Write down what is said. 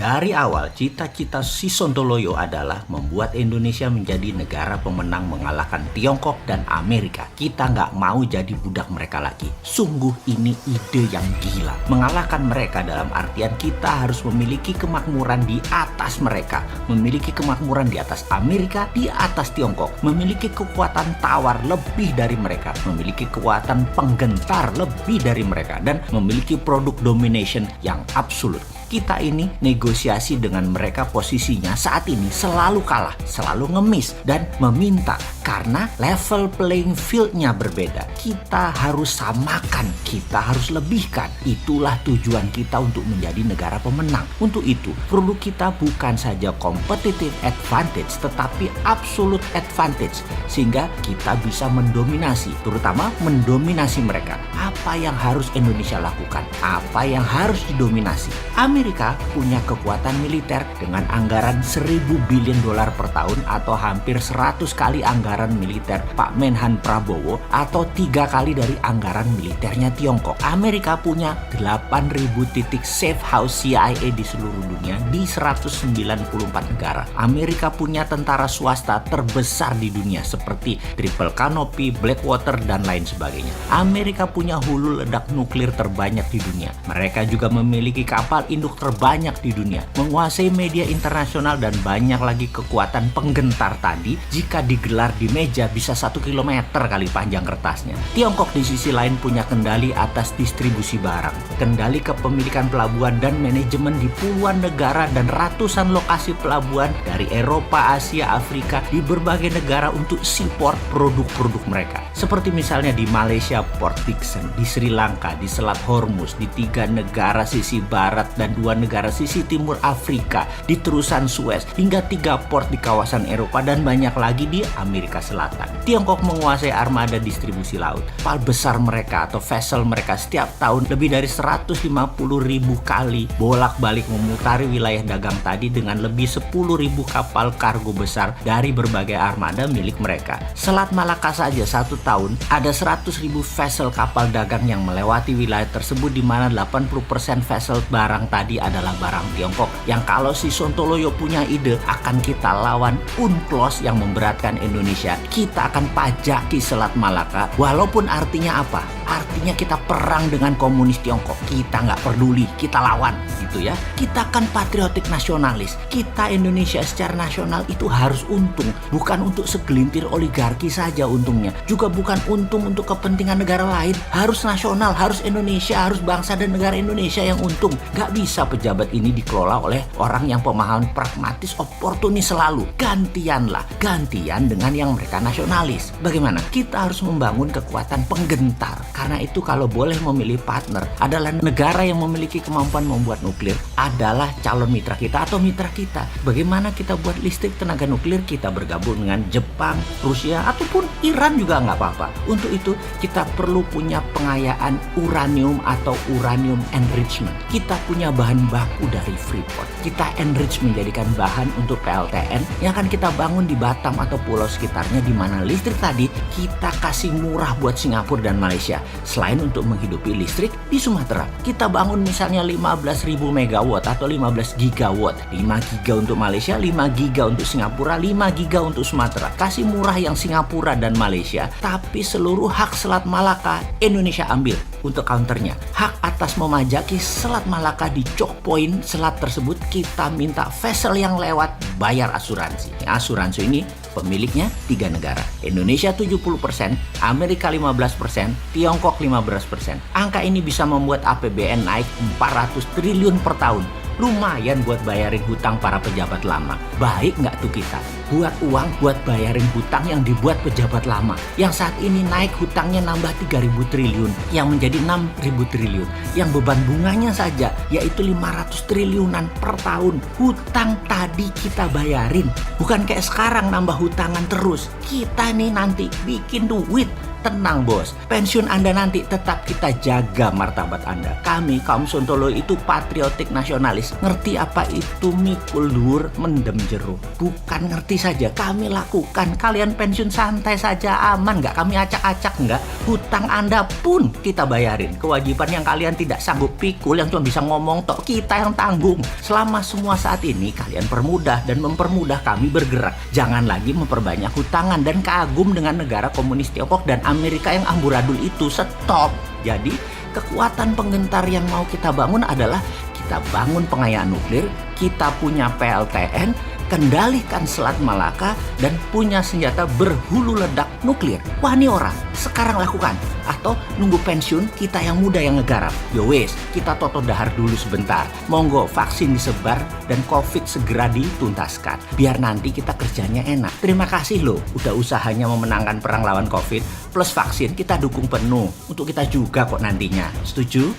Dari awal, cita-cita si Sontoloyo adalah membuat Indonesia menjadi negara pemenang mengalahkan Tiongkok dan Amerika. Kita nggak mau jadi budak mereka lagi. Sungguh ini ide yang gila. Mengalahkan mereka dalam artian kita harus memiliki kemakmuran di atas mereka. Memiliki kemakmuran di atas Amerika, di atas Tiongkok. Memiliki kekuatan tawar lebih dari mereka. Memiliki kekuatan penggentar lebih dari mereka. Dan memiliki produk domination yang absolut. Kita ini negosiasi dengan mereka posisinya saat ini selalu kalah, selalu ngemis dan meminta karena level playing field-nya berbeda. Kita harus samakan, kita harus lebihkan. Itulah tujuan kita untuk menjadi negara pemenang. Untuk itu, produk kita bukan saja competitive advantage tetapi absolute advantage sehingga kita bisa mendominasi, terutama mendominasi mereka. Apa yang harus Indonesia lakukan? Apa yang harus didominasi? Amerika punya kekuatan militer dengan anggaran 1.000 billion dolar per tahun atau hampir 100 kali anggaran militer Pak Menhan Prabowo atau 3 kali dari anggaran militernya Tiongkok. Amerika punya 8.000 titik safe house CIA di seluruh dunia di 194 negara. Amerika punya tentara swasta terbesar di dunia seperti Triple Canopy, Blackwater, dan lain sebagainya. Amerika punya hulu ledak nuklir terbanyak di dunia. Mereka juga memiliki kapal induk terbanyak di dunia, menguasai media internasional dan banyak lagi kekuatan penggentar tadi. Jika digelar di meja bisa 1 kilometer kali panjang kertasnya. Tiongkok di sisi lain punya kendali atas distribusi barang, kendali kepemilikan pelabuhan dan manajemen di puluhan negara dan ratusan lokasi pelabuhan dari Eropa, Asia, Afrika di berbagai negara untuk support produk-produk mereka. Seperti misalnya di Malaysia Port Dickson, di Sri Lanka, di Selat Hormuz, di 3 negara sisi barat dan 2 negara sisi timur Afrika, di terusan Suez, hingga 3 port di kawasan Eropa dan banyak lagi di Amerika Selatan. Tiongkok menguasai armada distribusi laut. Kapal besar mereka atau vessel mereka setiap tahun lebih dari 150.000 kali bolak-balik memutari wilayah dagang tadi dengan lebih 10.000 kapal kargo besar dari berbagai armada milik mereka. Selat Malaka saja 1 tahun ada 100.000 vessel kapal dagang yang melewati wilayah tersebut, di mana 80% vessel barang tadi adalah barang Tiongkok. Yang kalau si Sontoloyo punya ide akan kita lawan UNCLOS yang memberatkan Indonesia, kita akan pajaki Selat Malaka. Walaupun artinya apa? Artinya kita perang dengan komunis Tiongkok. Kita nggak peduli, kita lawan gitu ya. Kita kan patriotik nasionalis. Kita Indonesia secara nasional itu harus untung, bukan untuk segelintir oligarki saja untungnya, juga bukan untung untuk kepentingan negara lain. Harus nasional, harus Indonesia, harus bangsa dan negara Indonesia yang untung. Nggak bisa pejabat ini dikelola oleh orang yang pemahaman pragmatis, oportunis selalu. Gantianlah, gantian dengan yang mereka nasionalis. Bagaimana? Kita harus membangun kekuatan penggentar. Karena itu kalau boleh memilih partner adalah negara yang memiliki kemampuan membuat nuklir adalah calon mitra kita atau mitra kita. Bagaimana kita buat listrik tenaga nuklir? Kita bergabung dengan Jepang, Rusia, ataupun Iran juga nggak apa-apa. Untuk itu kita perlu punya pengayaan uranium atau uranium enrichment. Kita punya bahan baku dari Freeport. Kita enrich menjadikan bahan untuk PLTN yang akan kita bangun di Batam atau pulau sekitarnya, di mana listrik tadi kita kasih murah buat Singapura dan Malaysia. Selain untuk menghidupi listrik di Sumatera, kita bangun misalnya 15.000 megawatt atau 15 gigawatt. 5 giga untuk Malaysia, 5 giga untuk Singapura, 5 giga untuk Sumatera. Kasih murah yang Singapura dan Malaysia, tapi seluruh hak Selat Malaka Indonesia ambil. Untuk counternya, hak atas memajaki Selat Malaka di choke point selat tersebut kita minta vessel yang lewat bayar asuransi. Asuransi ini pemiliknya 3 negara. Indonesia 70%, Amerika 15%, Tiongkok 15%. Angka ini bisa membuat APBN naik 400 triliun per tahun. Lumayan buat bayarin hutang para pejabat lama. Baik nggak tuh kita? Buat uang buat bayarin hutang yang dibuat pejabat lama. Yang saat ini naik hutangnya nambah 3.000 triliun. Yang menjadi 6.000 triliun. Yang beban bunganya saja yaitu 500 triliunan per tahun. Hutang tadi kita bayarin. Bukan kayak sekarang nambah hutangan terus. Kita nih nanti bikin duit. Tenang bos, pensiun Anda nanti tetap kita jaga martabat Anda. Kami kaum Sontoloyo itu patriotik nasionalis. Ngerti apa itu mikul dur mendem jeruk? Bukan ngerti saja, kami lakukan. Kalian pensiun santai saja, aman nggak? Kami acak-acak nggak? Hutang Anda pun kita bayarin. Kewajiban yang kalian tidak sanggup pikul, yang cuma bisa ngomong tok, kita yang tanggung. Selama semua saat ini kalian permudah dan mempermudah kami bergerak. Jangan lagi memperbanyak hutangan dan kagum dengan negara komunis Tiongkok dan Amerika yang amburadul itu. Stop. Jadi kekuatan penggentar yang mau kita bangun adalah kita bangun pengayaan nuklir, kita punya PLTN, kendalikan Selat Malaka, dan punya senjata berhulu ledak nuklir. Wah, ini orang, sekarang lakukan. Atau nunggu pensiun, kita yang muda yang ngegarap. Yo wes, kita toto dahar dulu sebentar. Monggo vaksin disebar dan COVID segera dituntaskan. Biar nanti kita kerjanya enak. Terima kasih loh, udah usahanya memenangkan perang lawan COVID. Plus vaksin kita dukung penuh. Untuk kita juga kok nantinya. Setuju?